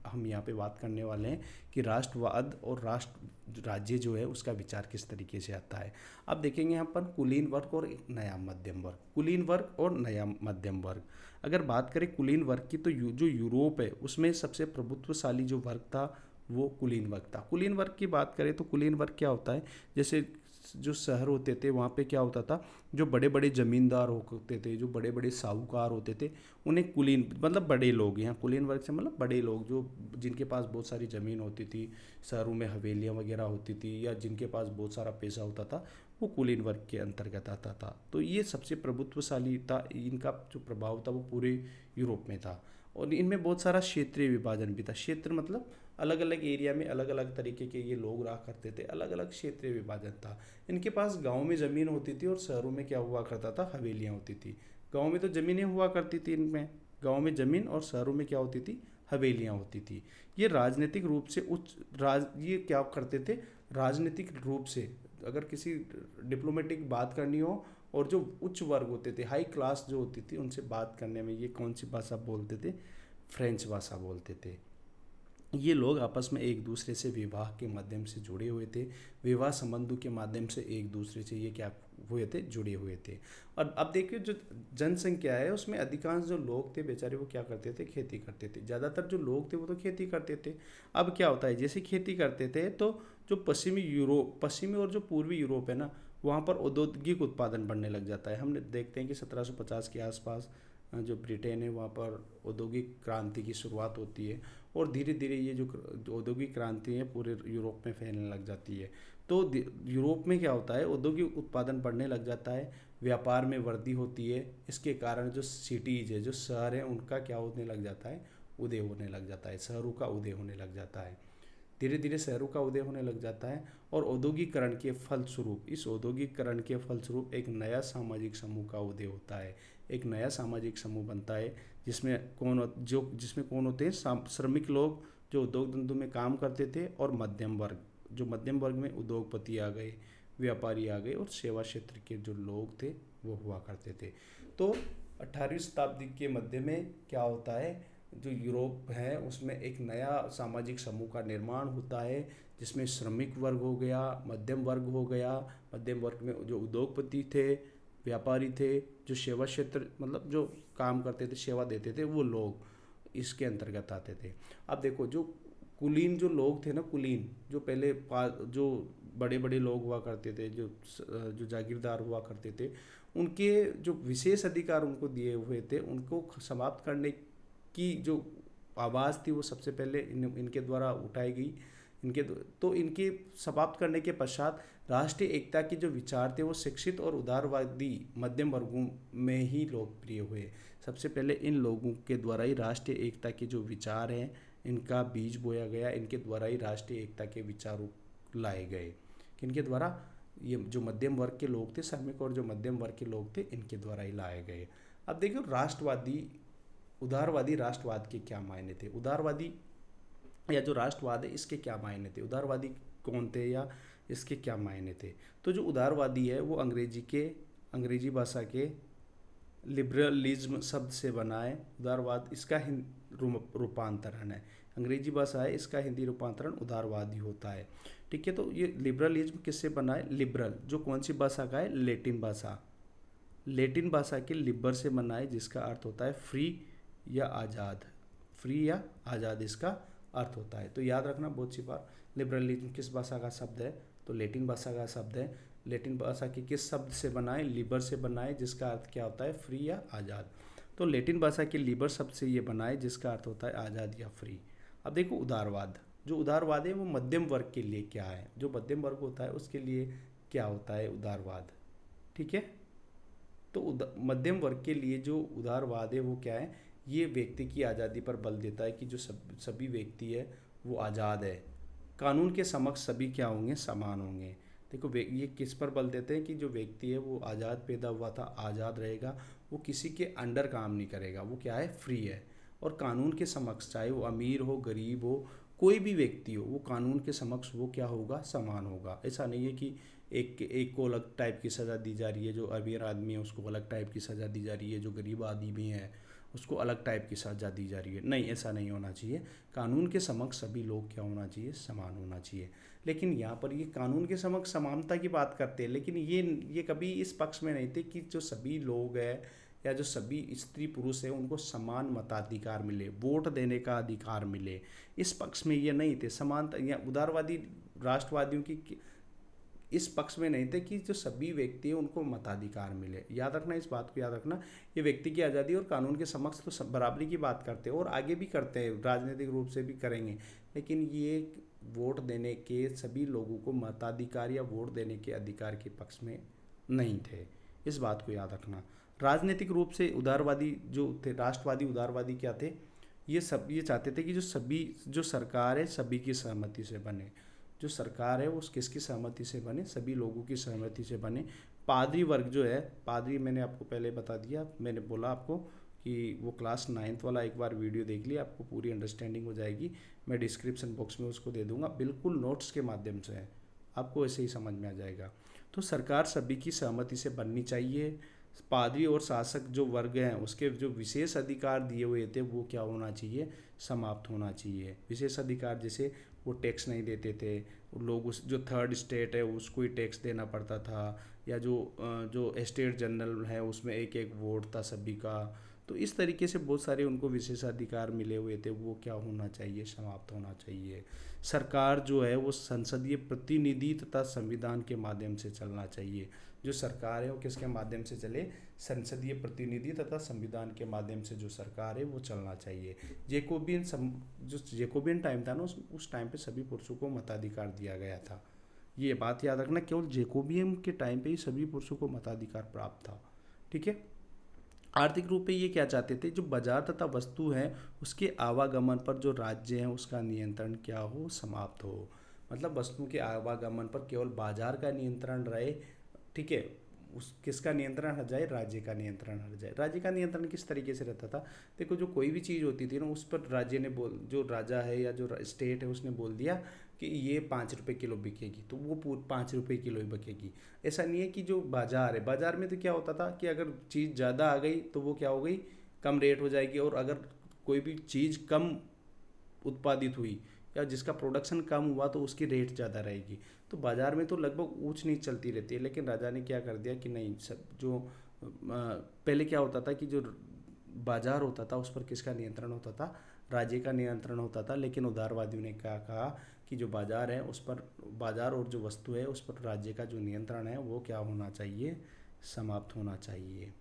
हम यहाँ पे बात करने वाले हैं कि राष्ट्रवाद और राष्ट्र राज्य जो है उसका विचार किस तरीके से आता है। अब देखेंगे यहाँ पर कुलीन वर्ग और एक नया मध्यम वर्ग, कुलीन वर्ग और नया मध्यम वर्ग। अगर बात करें कुलीन वर्ग की, तो जो यूरोप है उसमें सबसे प्रभुत्वशाली जो वर्ग था वो कुलीन वर्ग था। कुलीन वर्ग की बात करें तो कुलीन वर्ग क्या होता है, जैसे जो शहर होते थे वहाँ पे क्या होता था, जो बड़े बड़े ज़मींदार होते थे, जो बड़े बड़े साहूकार होते थे, उन्हें कुलीन मतलब बड़े लोग, यहाँ कुलीन वर्ग से मतलब बड़े लोग, जो जिनके पास बहुत सारी ज़मीन होती थी, शहरों में हवेलियाँ वगैरह होती थी, या जिनके पास बहुत सारा पैसा होता था, वो कुलीन वर्ग के अंतर्गत आता था। तो ये सबसे प्रभुत्वशाली था, इनका जो प्रभाव था वो पूरे यूरोप में था। और इनमें बहुत सारा क्षेत्रीय विभाजन भी था। क्षेत्र मतलब अलग अलग एरिया में अलग अलग तरीके के ये लोग रहा करते थे, अलग अलग क्षेत्रीय विभाजन था। इनके पास गांव में ज़मीन होती थी और शहरों में क्या हुआ करता था, हवेलियाँ होती थी। गांव में तो ज़मीनें हुआ करती थी इनमें, गांव में ज़मीन, और शहरों में क्या होती थी, हवेलियाँ होती थी। ये राजनीतिक रूप से उच्च राज ये क्या करते थे, राजनीतिक रूप से अगर किसी डिप्लोमेटिक बात करनी हो, और जो उच्च वर्ग होते थे, हाई क्लास जो होती थी, उनसे बात करने में ये कौन सी भाषा बोलते थे, फ्रेंच भाषा बोलते थे। ये लोग आपस में एक दूसरे से विवाह के माध्यम से जुड़े हुए थे, विवाह संबंधों के माध्यम से एक दूसरे से ये क्या हुए थे, जुड़े हुए थे। और अब देखिए जो जनसंख्या है उसमें अधिकांश जो लोग थे बेचारे वो क्या करते थे, खेती करते थे। ज़्यादातर जो लोग थे वो तो खेती करते थे। अब क्या होता है, जैसे खेती करते थे तो जो पश्चिमी और जो पूर्वी यूरोप है ना, वहाँ पर औद्योगिक उत्पादन बढ़ने लग जाता है। हमने देखते हैं कि 1750 के आसपास जो ब्रिटेन है वहाँ पर औद्योगिक क्रांति की शुरुआत होती है, और धीरे धीरे ये जो औद्योगिक क्रांति है पूरे यूरोप में फैलने लग जाती है। तो यूरोप में क्या होता है, औद्योगिक उत्पादन बढ़ने लग जाता है, व्यापार में वृद्धि होती है। इसके कारण जो सिटीज़ है, जो शहर हैं, उनका क्या होने लग जाता है, उदय होने लग जाता है, शहरों का उदय होने लग जाता है। धीरे धीरे शहरों का उदय होने लग जाता है, और औद्योगिकरण के फलस्वरूप, इस औद्योगिकरण के फलस्वरूप एक नया सामाजिक समूह का उदय होता है। एक नया सामाजिक समूह बनता है जिसमें कौन होते हैं, श्रमिक लोग जो उद्योग धंधों में काम करते थे, और मध्यम वर्ग, जो मध्यम वर्ग में उद्योगपति आ गए, व्यापारी आ गए, और सेवा क्षेत्र के जो लोग थे वो हुआ करते थे। तो 18वीं शताब्दी के मध्य में क्या होता है, जो यूरोप है उसमें एक नया सामाजिक समूह का निर्माण होता है, जिसमें श्रमिक वर्ग हो गया, मध्यम वर्ग हो गया। मध्यम वर्ग में जो उद्योगपति थे, व्यापारी थे, जो सेवा क्षेत्र मतलब जो काम करते थे, सेवा देते थे, वो लोग इसके अंतर्गत आते थे। अब देखो जो कुलीन जो लोग थे ना, कुलीन जो पहले जो बड़े बड़े लोग हुआ करते थे, जो जागीरदार हुआ करते थे, उनके जो विशेष अधिकार उनको दिए हुए थे, उनको समाप्त करने की जो आवाज़ थी वो सबसे पहले इनके द्वारा उठाई गई। इनके समाप्त करने के पश्चात राष्ट्रीय एकता के जो विचार थे वो शिक्षित और उदारवादी मध्यम वर्गों में ही लोकप्रिय हुए। सबसे पहले इन लोगों के द्वारा ही राष्ट्रीय एकता के जो विचार हैं इनका बीज बोया गया, इनके द्वारा ही राष्ट्रीय एकता के विचार लाए गए। किनके द्वारा, ये जो मध्यम वर्ग के लोग थे, श्रमिक और जो मध्यम वर्ग के लोग थे, इनके द्वारा ही लाए गए। अब देखो उदारवादी राष्ट्रवाद के क्या मायने थे, उदारवादी या जो राष्ट्रवाद है इसके क्या मायने थे, उदारवादी कौन थे या इसके क्या मायने थे। तो जो उदारवादी है वो अंग्रेजी भाषा के लिबरलिज्म शब्द से बना है। उदारवाद इसका रूपांतरण है, अंग्रेजी भाषा है, इसका हिंदी रूपांतरण उदारवादी होता है। ठीक है, तो ये लिबरलिज्म किससे बना है, लिबरल जो कौन सी भाषा का है, लेटिन भाषा के लिबर से बना है, जिसका अर्थ होता है फ्री या आज़ाद, फ्री या आज़ाद इसका अर्थ होता है। तो याद रखना बहुत सी बार, लिबरलिज्म किस भाषा का शब्द है, तो लेटिन भाषा का शब्द है। लेटिन भाषा के किस शब्द से बना है, लिबर से बना है, जिसका अर्थ क्या होता है, फ्री या आज़ाद। तो लेटिन भाषा के लिबर शब्द से ये बना है, जिसका अर्थ होता है आज़ाद या फ्री। अब देखो उदारवाद, जो उदारवाद है वो मध्यम वर्ग के लिए क्या है, जो मध्यम वर्ग होता है उसके लिए क्या होता है उदारवाद। ठीक है, तो मध्यम वर्ग के लिए जो उदारवाद है वो क्या है, ये व्यक्ति की आज़ादी पर बल देता है कि जो सभी व्यक्ति है वो आज़ाद है, कानून के समक्ष सभी क्या होंगे, समान होंगे। देखो ये किस पर बल देते हैं कि जो व्यक्ति है वो आज़ाद पैदा हुआ था, आज़ाद रहेगा, वो किसी के अंडर काम नहीं करेगा, वो क्या है, फ्री है। और कानून के समक्ष चाहे वो अमीर हो, गरीब हो, कोई भी व्यक्ति हो, वो कानून के समक्ष वो क्या होगा, समान होगा। ऐसा नहीं है कि एक को अलग टाइप की सज़ा दी जा रही है, जो अमीर आदमी है उसको अलग टाइप की सज़ा दी जा रही है, जो गरीब आदमी है उसको अलग टाइप की सज़ा दी जा रही है। नहीं, ऐसा नहीं होना चाहिए। कानून के समक्ष सभी लोग क्या होना चाहिए, समान होना चाहिए। लेकिन यहाँ पर ये कानून के समक्ष समानता की बात करते हैं, लेकिन ये कभी इस पक्ष में नहीं थे कि जो सभी लोग हैं या जो सभी स्त्री पुरुष हैं उनको समान मताधिकार मिले, वोट देने का अधिकार मिले, इस पक्ष में ये नहीं थे। समानता या उदारवादी राष्ट्रवादियों की इस पक्ष में नहीं थे कि जो सभी व्यक्ति हैं उनको मताधिकार मिले। याद रखना, इस बात को याद रखना, ये व्यक्ति की आज़ादी और कानून के समक्ष तो सब बराबरी की बात करते हैं और आगे भी करते हैं, राजनीतिक रूप से भी करेंगे, लेकिन ये वोट देने के, सभी लोगों को मताधिकार या वोट देने के अधिकार के पक्ष में नहीं थे। इस बात को याद रखना। राजनीतिक रूप से उदारवादी जो थे, राष्ट्रवादी उदारवादी क्या थे, ये चाहते थे कि जो सरकार है सभी की सहमति से बने। जो सरकार है वो किसकी सहमति से बने, सभी लोगों की सहमति से बने। पादरी वर्ग जो है, पादरी मैंने आपको पहले बता दिया, मैंने बोला आपको कि वो क्लास 9th वाला एक बार वीडियो देख लिया, आपको पूरी अंडरस्टैंडिंग हो जाएगी। मैं डिस्क्रिप्शन बॉक्स में उसको दे दूंगा, बिल्कुल नोट्स के माध्यम से है, आपको ऐसे ही समझ में आ जाएगा। तो सरकार सभी की सहमति से बननी चाहिए। पादरी और शासक जो वर्ग हैं उसके जो विशेष अधिकार दिए हुए थे वो क्या होना चाहिए, समाप्त होना चाहिए। विशेष अधिकार जैसे वो टैक्स नहीं देते थे, लोग उस जो थर्ड स्टेट है उसको ही टैक्स देना पड़ता था, या जो स्टेट जनरल है उसमें एक एक वोट था सभी का। तो इस तरीके से बहुत सारे उनको विशेषाधिकार मिले हुए थे, वो क्या होना चाहिए, समाप्त होना चाहिए। सरकार जो है वो संसदीय प्रतिनिधि तथा संविधान के माध्यम से चलना चाहिए। जो सरकार है वो किसके माध्यम से चले, संसदीय प्रतिनिधि तथा संविधान के माध्यम से जो सरकार है वो चलना चाहिए। जो जेकोबियन टाइम था ना, उस टाइम पे सभी पुरुषों को मताधिकार दिया गया था। ये बात याद रखना, केवल जेकोबियन के टाइम पे ही सभी पुरुषों को मताधिकार प्राप्त था। ठीक है। आर्थिक रूप से ये क्या चाहते थे, जो बाजार तथा वस्तु है उसके आवागमन पर जो राज्य है उसका नियंत्रण क्या हो, समाप्त हो। मतलब वस्तु के आवागमन पर केवल बाजार का नियंत्रण रहे। ठीक है। उस किसका नियंत्रण हट जाए, राज्य का नियंत्रण हट जाए। राज्य का नियंत्रण किस तरीके से रहता था, देखो जो कोई भी चीज़ होती थी ना उस पर राज्य ने जो राजा है या जो स्टेट है उसने बोल दिया कि ये 5 रुपये किलो बिकेगी, तो वो 5 रुपये किलो ही बिकेगी। ऐसा नहीं है कि जो बाजार है, बाजार में तो क्या होता था कि अगर चीज़ ज़्यादा आ गई तो वो क्या हो गई, कम रेट हो जाएगी। और अगर कोई भी चीज़ कम उत्पादित हुई या जिसका प्रोडक्शन कम हुआ तो उसकी रेट ज़्यादा रहेगी। तो बाज़ार में तो लगभग ऊंच नीच चलती रहती है, लेकिन राजा ने क्या कर दिया कि नहीं, सब जो पहले क्या होता था कि जो बाजार होता था उस पर किसका नियंत्रण होता था, राज्य का नियंत्रण होता था। लेकिन उदारवादियों ने क्या कहा कि जो बाजार है उस पर, बाजार और जो वस्तु है उस पर राज्य का जो नियंत्रण है वो क्या होना चाहिए, समाप्त होना चाहिए।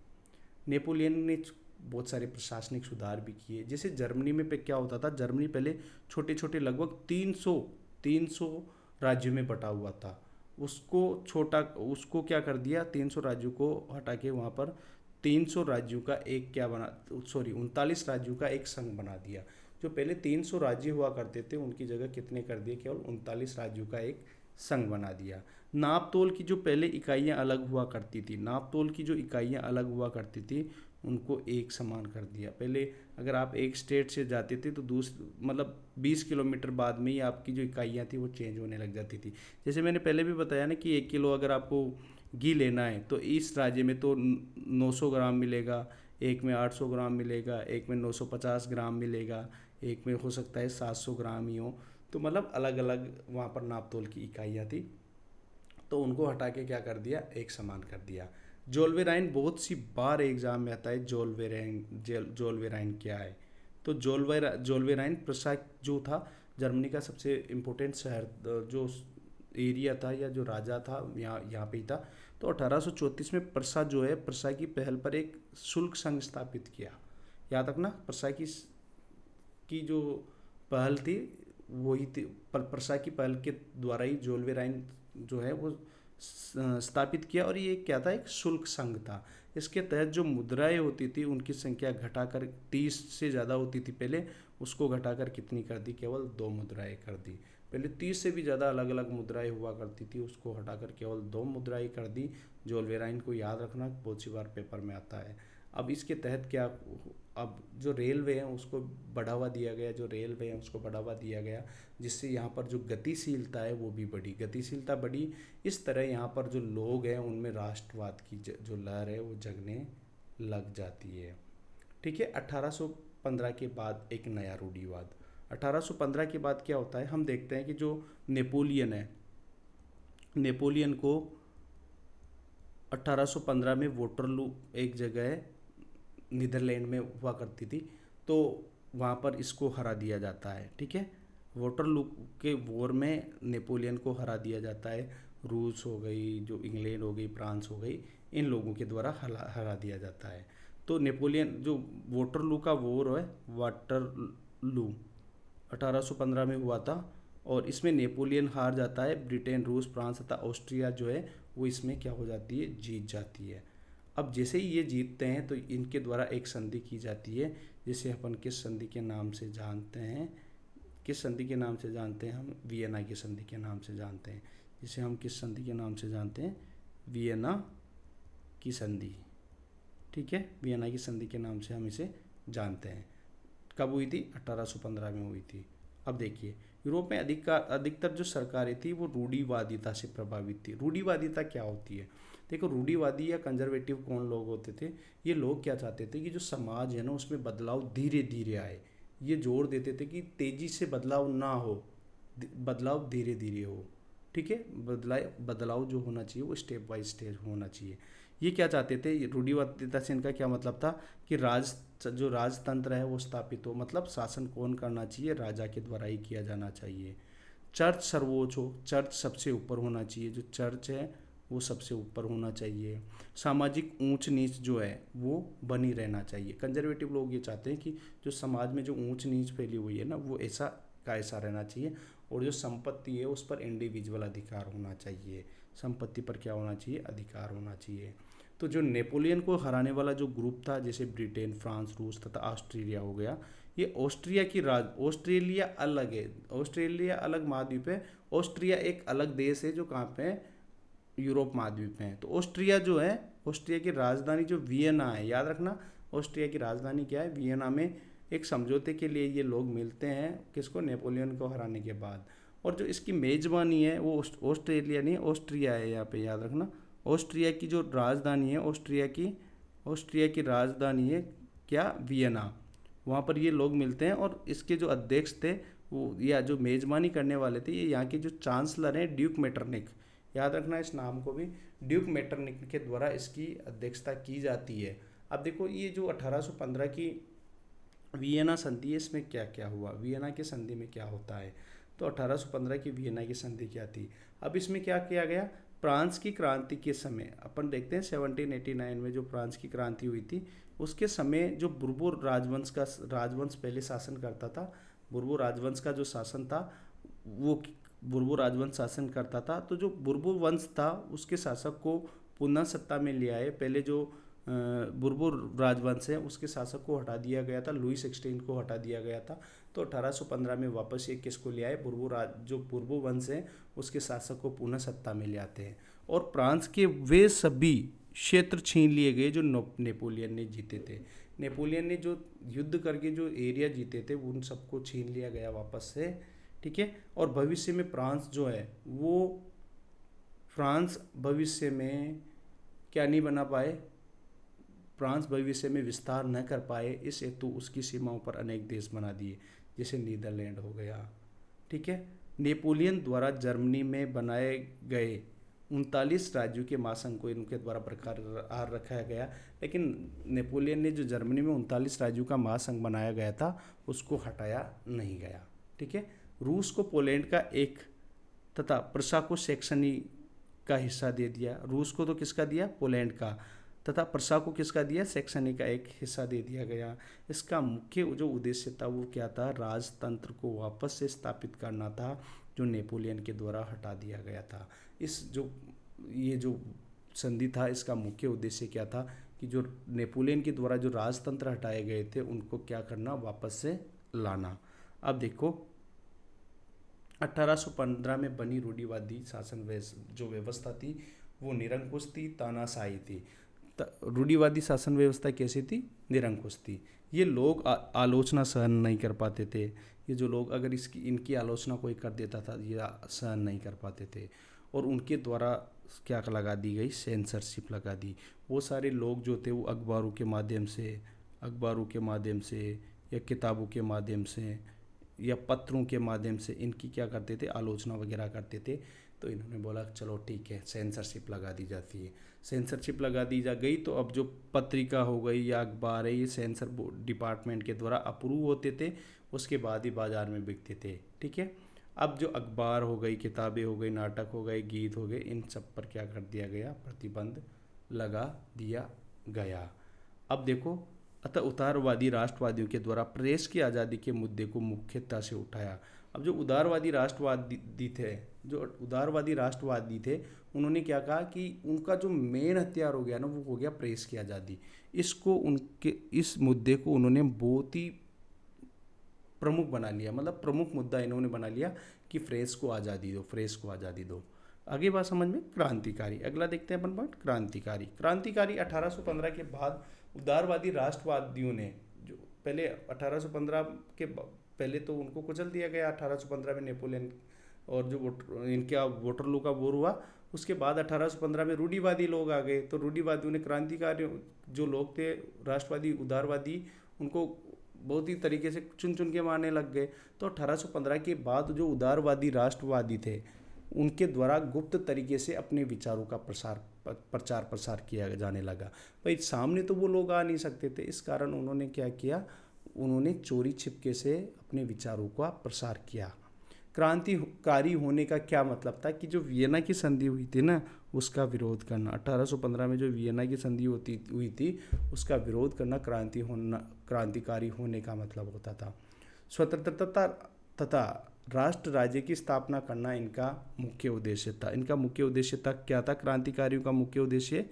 नेपोलियन ने बहुत सारे प्रशासनिक सुधार भी किए। जैसे जर्मनी में पे क्या होता था, जर्मनी पहले छोटे छोटे लगभग 300 राज्यों में बटा हुआ था। उसको क्या कर दिया, 300 राज्यों को हटा के वहाँ पर 300 राज्यों का एक क्या बना, सॉरी 39 राज्यों का एक संघ बना दिया। जो पहले 300 राज्य हुआ करते थे उनकी जगह कितने कर दिए, केवल 39 राज्यों का एक संघ बना दिया। नाप तोल की जो पहले इकाइयाँ अलग हुआ करती थी, नाप तोल की जो इकाइयाँ अलग हुआ करती थी उनको एक समान कर दिया। पहले अगर आप एक स्टेट से जाते थे तो मतलब 20 किलोमीटर बाद में ही आपकी जो इकाइयाँ थी वो चेंज होने लग जाती थी। जैसे मैंने पहले भी बताया ना कि 1 किलो अगर आपको घी लेना है तो इस राज्य में तो 900 ग्राम मिलेगा, एक में 800 ग्राम मिलेगा, एक में 950 ग्राम मिलेगा, एक में हो सकता है 700 ग्राम ही हो। तो मतलब अलग अलग वहाँ पर नाप तोल की इकाइयाँ थी, तो उनको हटा के क्या कर दिया, एक समान कर दिया। जोल्वेराइन बहुत सी बार एग्जाम में आता है। जोल्वेराइन क्या है, तो जोल्वेराइन प्रशाक जो था जर्मनी का सबसे इम्पोर्टेंट शहर, जो एरिया था या जो राजा था यहाँ यहाँ पे ही था। तो 1834 में प्रशा जो है, प्रशा की पहल पर एक शुल्क संघ स्थापित किया। याद रखना, प्रशा की जो पहल थी वही थी, प्रशा की पहल के द्वारा ही जोल्वेराइन जो है वो स्थापित किया। और ये क्या था, एक शुल्क संघ था। इसके तहत जो मुद्राएं होती थी उनकी संख्या घटाकर 30 से ज़्यादा होती थी पहले, उसको घटाकर कितनी कर दी, केवल 2 मुद्राएं कर दी। पहले 30 से भी ज़्यादा अलग अलग मुद्राएं हुआ करती थी, उसको हटाकर केवल 2 मुद्राएं कर दी। जोल्वेराइन को याद रखना, बहुत सी बार पेपर में आता है। अब इसके तहत क्या, अब जो रेलवे है उसको बढ़ावा दिया गया, जो रेलवे है उसको बढ़ावा दिया गया, जिससे यहाँ पर जो गतिशीलता है वो भी बढ़ी, गतिशीलता बढ़ी। इस तरह यहाँ पर जो लोग हैं उनमें राष्ट्रवाद की जो लहर है वो जगने लग जाती है। ठीक है। 1815 के बाद एक नया रूढ़िवाद। 1815 के बाद क्या होता है, हम देखते हैं कि जो नेपोलियन है, नेपोलियन को 1815 में वोटरलू एक जगह है नीदरलैंड में हुआ करती थी, तो वहाँ पर इसको हरा दिया जाता है। ठीक है। वोटरलू के वॉर में नेपोलियन को हरा दिया जाता है। रूस हो गई, जो इंग्लैंड हो गई, फ्रांस हो गई, इन लोगों के द्वारा हरा दिया जाता है। तो नेपोलियन जो वोटरलू का वॉर है, वाटरलू 1815 में हुआ था, और इसमें नेपोलियन हार जाता है। ब्रिटेन, रूस, फ्रांस तथा ऑस्ट्रिया जो है वो इसमें क्या हो जाती है, जीत जाती है। अब जैसे ही ये जीतते हैं तो इनके द्वारा एक संधि की जाती है, जिसे अपन किस संधि के नाम से जानते हैं, किस संधि के नाम से जानते हैं हम, वियना की संधि के नाम से जानते हैं, जिसे हम किस संधि के नाम से जानते हैं, वियना की संधि। ठीक है, वियना की संधि के नाम से हम इसे जानते हैं। कब हुई थी? 1815 में हुई थी। अब देखिए, यूरोप में अधिकतर जो सरकारें थी वो रूढ़िवादिता से प्रभावित थी। रूढ़िवादिता क्या होती है? देखो, रूढ़िवादी या कंजर्वेटिव कौन लोग होते थे? ये लोग क्या चाहते थे कि जो समाज है ना उसमें बदलाव धीरे धीरे आए। ये जोर देते थे कि तेजी से बदलाव ना हो, बदलाव धीरे धीरे हो। ठीक है, बदलाव जो होना चाहिए वो स्टेप बाय स्टेप होना चाहिए। ये क्या चाहते थे? रूढ़िवादिता से इनका क्या मतलब था कि जो राजतंत्र है वो स्थापित हो, मतलब शासन कौन करना चाहिए? राजा के द्वारा ही किया जाना चाहिए। चर्च सर्वोच्च हो, चर्च सबसे ऊपर होना चाहिए, जो चर्च है वो सबसे ऊपर होना चाहिए। सामाजिक ऊंच नीच जो है वो बनी रहना चाहिए। कंजर्वेटिव लोग ये चाहते हैं कि जो समाज में जो ऊंच नीच फैली हुई है ना वो ऐसा का ऐसा रहना चाहिए, और जो संपत्ति है उस पर इंडिविजुअल अधिकार होना चाहिए। संपत्ति पर क्या होना चाहिए? अधिकार होना चाहिए। तो जो नेपोलियन को हराने वाला जो ग्रुप था, जैसे ब्रिटेन, फ्रांस, रूस तथा ऑस्ट्रेलिया हो गया, ये ऑस्ट्रेलिया अलग है, ऑस्ट्रेलिया अलग महाद्वीप है। ऑस्ट्रिया एक अलग देश है जो कहाँ पे है? यूरोप महाद्वीप में है। तो ऑस्ट्रिया जो है, ऑस्ट्रिया की राजधानी जो वियना है, याद रखना ऑस्ट्रिया की राजधानी क्या है? वियना में एक समझौते के लिए ये लोग मिलते हैं, किसको? नेपोलियन को हराने के बाद। और जो इसकी मेजबानी है वो ऑस्ट्रेलिया नहीं, ऑस्ट्रिया है, यहाँ पे याद रखना। ऑस्ट्रिया की जो राजधानी है, ऑस्ट्रिया की राजधानी है क्या? वियना। वहाँ पर ये लोग मिलते हैं, और इसके जो अध्यक्ष थे वो, या जो मेजबानी करने वाले थे, ये यहाँ के जो चांसलर हैं ड्यूक मेटरनिक, याद रखना इस नाम को भी, ड्यूक मेटरनिक के द्वारा इसकी अध्यक्षता की जाती है। अब देखो, ये जो 1815 की वियना संधि है, इसमें क्या क्या हुआ? वियना की संधि में क्या होता है? तो 1815 की वियना की संधि क्या थी? अब इसमें क्या किया गया? फ्रांस की क्रांति के समय अपन देखते हैं 1789 में जो फ्रांस की क्रांति हुई थी, उसके समय जो बुर्बो राजवंश पहले शासन करता था, बुर्बो राजवंश का जो शासन था वो बुर्बो राजवंश शासन करता था। तो जो बुर्बो वंश था उसके शासक को पुनः सत्ता में ले आए। पहले जो बुर्बो राजवंश है उसके शासक को हटा दिया गया था, लुई 16 को हटा दिया गया था। तो 1815 में वापस ये किसको ले आए? जो बुर्बो वंश है उसके शासक को पुनः सत्ता में ले आते हैं, और फ्रांस के वे सभी क्षेत्र छीन लिए गए जो नेपोलियन ने जीते थे। नेपोलियन ने जो युद्ध करके जो एरिया जीते थे उन सबको छीन लिया गया वापस से। ठीक है, और भविष्य में फ्रांस भविष्य में क्या नहीं बना पाए? फ्रांस भविष्य में विस्तार न कर पाए, इस हेतु उसकी सीमाओं पर अनेक देश बना दिए, जैसे नीदरलैंड हो गया। ठीक है, नेपोलियन द्वारा जर्मनी में बनाए गए 39 राज्यों के महासंघ को इनके द्वारा बरकरार रखा गया, लेकिन नेपोलियन ने जो जर्मनी में 39 राज्यों का महासंघ बनाया गया था उसको हटाया नहीं गया। ठीक है, रूस को पोलैंड का एक तथा प्रशा को सेक्शनी का हिस्सा दे दिया। रूस को तो किसका दिया? पोलैंड का, तथा प्रशा को किसका दिया? सेक्शनी का एक हिस्सा दे दिया गया। इसका मुख्य जो उद्देश्य था वो क्या था? राजतंत्र को वापस से स्थापित करना था, जो नेपोलियन के द्वारा हटा दिया गया था। ये जो संधि था इसका मुख्य उद्देश्य क्या था कि जो नेपोलियन के द्वारा जो राजतंत्र हटाए गए थे उनको क्या करना? वापस से लाना। अब देखो, 1815 में बनी रूढ़िवादी शासन जो व्यवस्था थी वो निरंकुश थी, तानाशाही थी। रूढ़िवादी शासन व्यवस्था कैसी थी? निरंकुश थी। ये लोग आलोचना सहन नहीं कर पाते थे। ये जो लोग अगर इनकी आलोचना कोई कर देता था ये सहन नहीं कर पाते थे, और उनके द्वारा क्या लगा दी गई? सेंसरशिप लगा दी। वो सारे लोग जो थे वो अखबारों के माध्यम से या किताबों के माध्यम से या पत्रों के माध्यम से इनकी क्या करते थे? आलोचना वगैरह करते थे। तो इन्होंने बोला चलो ठीक है, सेंसरशिप लगा दी जाती है। सेंसरशिप लगा दी जा गई तो अब जो पत्रिका हो गई या अखबार है ये सेंसर डिपार्टमेंट के द्वारा अप्रूव होते थे, उसके बाद ही बाज़ार में बिकते थे। ठीक है, अब जो अखबार हो गई, किताबें हो गई, नाटक हो गए, गीत हो गए, इन सब पर क्या कर दिया गया? प्रतिबंध लगा दिया गया। अब देखो, अतः उदारवादी राष्ट्रवादियों के द्वारा प्रेस की आज़ादी के मुद्दे को मुख्यता से उठाया। अब जो उदारवादी राष्ट्रवादी थे, जो उदारवादी राष्ट्रवादी थे, उन्होंने क्या कहा कि उनका जो मेन हथियार हो गया ना, वो हो गया प्रेस की आज़ादी। इसको उनके इस मुद्दे को उन्होंने बहुत ही प्रमुख बना लिया, मतलब प्रमुख मुद्दा इन्होंने बना लिया कि प्रेस को आज़ादी दो, प्रेस को आज़ादी दो। आगे बात समझ में, क्रांतिकारी। अगला देखते हैं अपन पॉइंट, क्रांतिकारी। क्रांतिकारी 1815 के बाद उदारवादी राष्ट्रवादियों ने, जो पहले 1815 के पहले तो उनको कुचल दिया गया 1815 में नेपोलियन, और जो इनका वोटरलू का वोर हुआ, उसके बाद 1815 में रूढ़िवादी लोग आ गए। तो रूढ़िवादियों ने, क्रांतिकारी जो लोग थे राष्ट्रवादी उदारवादी, उनको बहुत ही तरीके से चुन चुन के मारने लग गए। तो 1815 के बाद जो उदारवादी राष्ट्रवादी थे, उनके द्वारा गुप्त तरीके से अपने विचारों का प्रचार प्रसार किया जाने लगा। भाई सामने तो वो लोग आ नहीं सकते थे, इस कारण उन्होंने क्या किया, उन्होंने चोरी छिपके से अपने विचारों का प्रसार किया। क्रांतिकारी होने का क्या मतलब था कि जो वियना की संधि हुई थी ना, उसका विरोध करना। 1815 में जो वियना की संधि हुई थी, उसका विरोध करना क्रांतिकारी होने का मतलब होता था। स्वतंत्रता तथा राष्ट्र राज्य की स्थापना करना इनका मुख्य उद्देश्य था। इनका मुख्य उद्देश्य था क्या था, क्रांतिकारियों का मुख्य उद्देश्य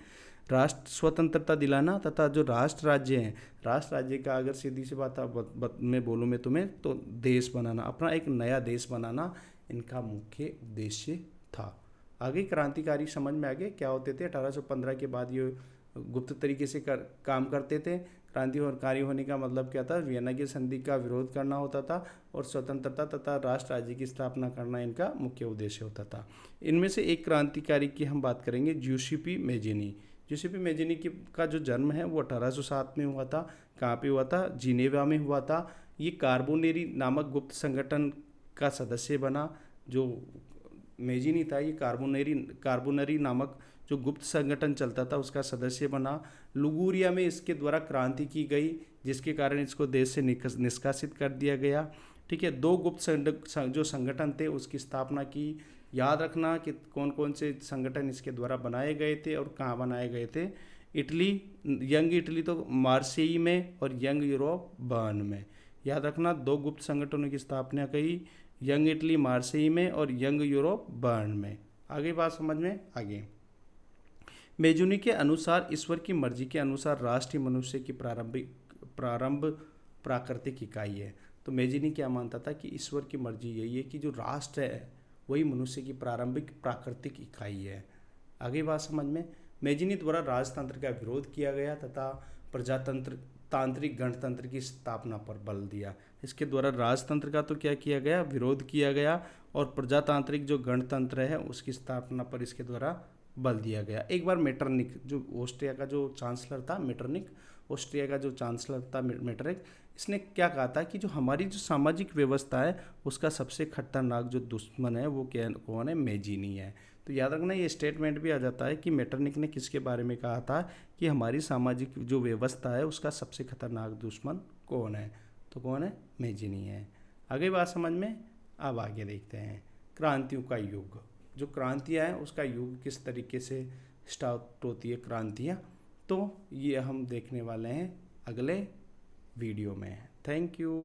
राष्ट्र स्वतंत्रता दिलाना तथा जो राष्ट्र राज्य हैं, राष्ट्र राज्य का अगर सीधी सी बात मैं बोलूँ मैं तुम्हें, तो देश बनाना, अपना एक नया देश बनाना इनका मुख्य उद्देश्य था। आगे क्रांतिकारी समझ में आगे क्या होते थे। 1815 के बाद ये गुप्त तरीके से काम करते थे। क्रांतिकारी होने का मतलब क्या था, वियना की संधि का विरोध करना होता था, और स्वतंत्रता तथा राष्ट्र राज्य की स्थापना करना इनका मुख्य उद्देश्य होता था। इनमें से एक क्रांतिकारी की हम बात करेंगे, ज्यूसेपी मैजिनी। ज्यूसेपी मैजिनी का जो जन्म है वो 1807 में हुआ था। कहाँ पे हुआ था, जिनेवा में हुआ था। ये कार्बोनेरी नामक गुप्त संगठन का सदस्य बना। जो मैजिनी था, ये कार्बोनरी नामक जो गुप्त संगठन चलता था उसका सदस्य बना। लुगुरिया में इसके द्वारा क्रांति की गई, जिसके कारण इसको देश से निष्कासित कर दिया गया। ठीक है, 2 गुप्त जो संगठन थे उसकी स्थापना की। याद रखना कि कौन कौन से संगठन इसके द्वारा बनाए गए थे और कहाँ बनाए गए थे। इटली, यंग इटली तो मार्सेई में, और यंग यूरोप बर्न में। याद रखना, 2 गुप्त संगठनों की स्थापना की, यंग इटली मार्सेई में और यंग यूरोप बर्न में। आगे बात समझ में आगे। मैजिनी के अनुसार ईश्वर की मर्जी के अनुसार राष्ट्र ही मनुष्य की प्रारंभ प्राकृतिक इकाई है। तो मैजिनी क्या मानता था कि ईश्वर की मर्जी यही है कि जो राष्ट्र है वही मनुष्य की प्रारंभिक प्राकृतिक इकाई है। आगे बात समझ में। मैजिनी द्वारा राजतंत्र का विरोध किया गया तथा प्रजातंत्र तांत्रिक गणतंत्र की स्थापना पर बल दिया। इसके द्वारा राजतंत्र का तो क्या किया गया, विरोध किया गया, और प्रजातांत्रिक जो गणतंत्र है उसकी स्थापना पर इसके द्वारा बल दिया गया। एक बार मेटरनिक, जो ऑस्ट्रिया का जो चांसलर था, मेटरनिक ऑस्ट्रिया का जो चांसलर था मेटरनिक, इसने क्या कहा था कि जो हमारी जो सामाजिक व्यवस्था है उसका सबसे खतरनाक जो दुश्मन है वो कौन है, मैजिनी है। तो याद रखना, ये स्टेटमेंट भी आ जाता है कि मेटरनिक ने किसके बारे में कहा था कि हमारी सामाजिक जो व्यवस्था है उसका सबसे खतरनाक दुश्मन कौन है, तो कौन है, मैजिनी है। आगे बात समझ में। अब आगे देखते हैं क्रांतियों का युग। जो क्रांतियाँ हैं उसका युग किस तरीके से स्टार्ट होती है क्रांतियाँ, तो ये हम देखने वाले हैं अगले वीडियो में। Thank you.